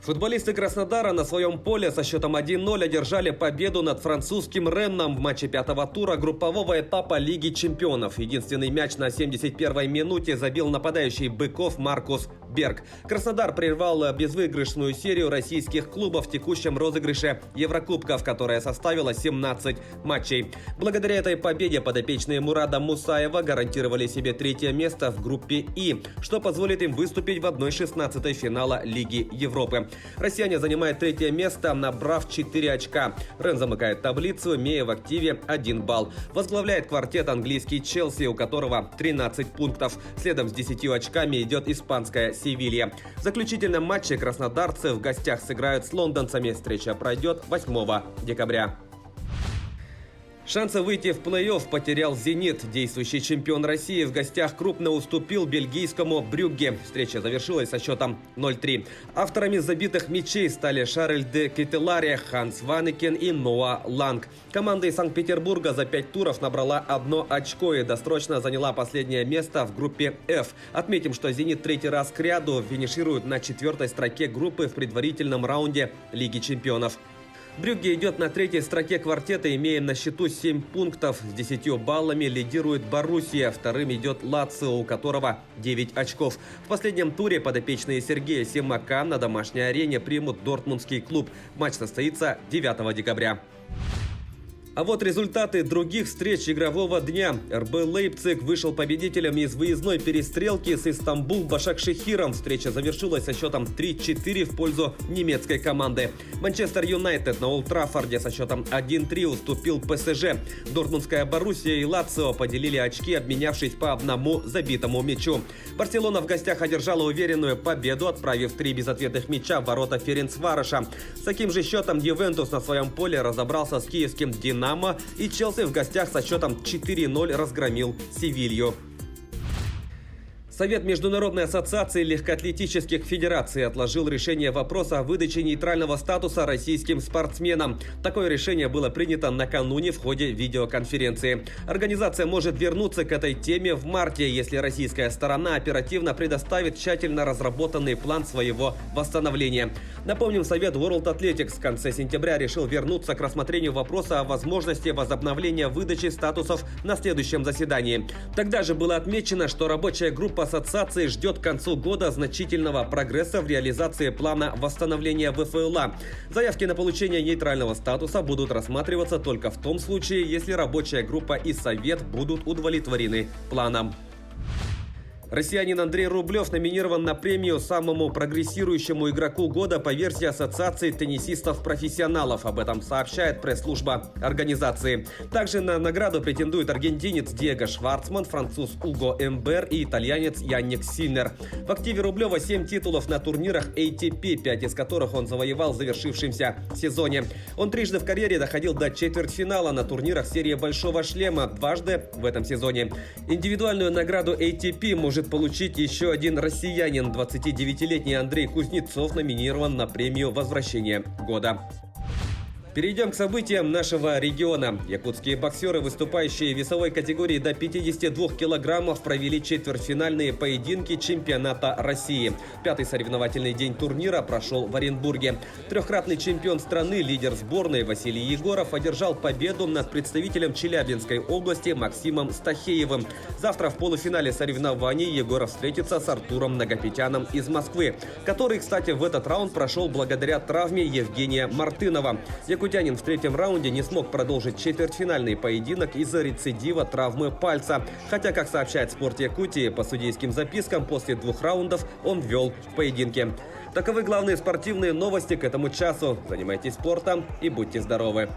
Футболисты Краснодара на своем поле со счетом 1-0 одержали победу над французским Ренном в матче пятого тура группового этапа Лиги чемпионов. Единственный мяч на 71-й минуте забил нападающий Быков Маркус Берг. Краснодар прервал безвыигрышную серию российских клубов в текущем розыгрыше Еврокубков, которая составила 17 матчей. Благодаря этой победе подопечные Мурада Мусаева гарантировали себе третье место в группе И, что позволит им выступить в 1/16 финала Лиги Европы. Россияне занимают третье место, набрав 4 очка. Рен замыкает таблицу, имея в активе 1 балл. Возглавляет квартет английский Челси, у которого 13 пунктов. Следом с 10 очками идет испанская Севилья. В заключительном матче краснодарцы в гостях сыграют с лондонцами. Встреча пройдет 8 декабря. Шансы выйти в плей-офф потерял «Зенит». Действующий чемпион России в гостях крупно уступил бельгийскому «Брюгге». Встреча завершилась со счетом 0-3. Авторами забитых мячей стали Шарль де Кетеларе, Ханс Ванекен и Ноа Ланг. Команда из Санкт-Петербурга за 5 туров набрала 1 очко и досрочно заняла последнее место в группе F. Отметим, что «Зенит» третий раз кряду финиширует на 4-й строке группы в предварительном раунде Лиги чемпионов. Брюгге идет на 3-й строке квартета, имея на счету 7 пунктов. С 10 баллами лидирует Боруссия. Вторым идет Лацио, у которого 9 очков. В последнем туре подопечные Сергея Симака на домашней арене примут дортмундский клуб. Матч состоится 9 декабря. А вот результаты других встреч игрового дня. РБ Лейпциг вышел победителем из выездной перестрелки с Истанбул Башакшехиром. Встреча завершилась со счетом 3-4 в пользу немецкой команды. Манчестер Юнайтед на Олд Траффорде со счетом 1-3 уступил ПСЖ. Дортмундская Боруссия и Лацио поделили очки, обменявшись по одному забитому мячу. Барселона в гостях одержала уверенную победу, отправив 3 безответных мяча в ворота Ференцвароша. С таким же счетом Ювентус на своем поле разобрался с киевским «Динамо», и Челси в гостях со счетом 4-0 разгромил Севилью. Совет Международной ассоциации легкоатлетических федераций отложил решение вопроса о выдаче нейтрального статуса российским спортсменам. Такое решение было принято накануне в ходе видеоконференции. Организация может вернуться к этой теме в марте, если российская сторона оперативно предоставит тщательно разработанный план своего восстановления. Напомним, Совет World Athletics в конце сентября решил вернуться к рассмотрению вопроса о возможности возобновления выдачи статусов на следующем заседании. Тогда же было отмечено, что рабочая группа ассоциации ждет к концу года значительного прогресса в реализации плана восстановления ВФЛА. Заявки на получение нейтрального статуса будут рассматриваться только в том случае, если рабочая группа и Совет будут удовлетворены планом. Россиянин Андрей Рублев номинирован на премию самому прогрессирующему игроку года по версии Ассоциации теннисистов-профессионалов. Об этом сообщает пресс-служба организации. Также на награду претендует аргентинец Диего Шварцман, француз Уго Эмбер и итальянец Янник Синнер. В активе Рублева 7 титулов на турнирах ATP, 5 из которых он завоевал в завершившемся сезоне. Он трижды в карьере доходил до четвертьфинала на турнирах серии Большого шлема, дважды в этом сезоне. Индивидуальную награду ATP может получить еще один россиянин. 29-летний Андрей Кузнецов номинирован на премию «Возвращение года». Перейдем к событиям нашего региона. Якутские боксеры, выступающие в весовой категории до 52 килограммов, провели четвертьфинальные поединки чемпионата России. 5-й соревновательный день турнира прошел в Оренбурге. Трехкратный чемпион страны, лидер сборной Василий Егоров одержал победу над представителем Челябинской области Максимом Стахеевым. Завтра в полуфинале соревнований Егоров встретится с Артуром Нагопетяном из Москвы, который, кстати, в этот раунд прошел благодаря травме Евгения Мартынова. Якутянин в третьем раунде не смог продолжить четвертьфинальный поединок из-за рецидива травмы пальца. Хотя, как сообщает «Спорт Якутии», по судейским запискам после 2 раундов он вел в поединке. Таковы главные спортивные новости к этому часу. Занимайтесь спортом и будьте здоровы!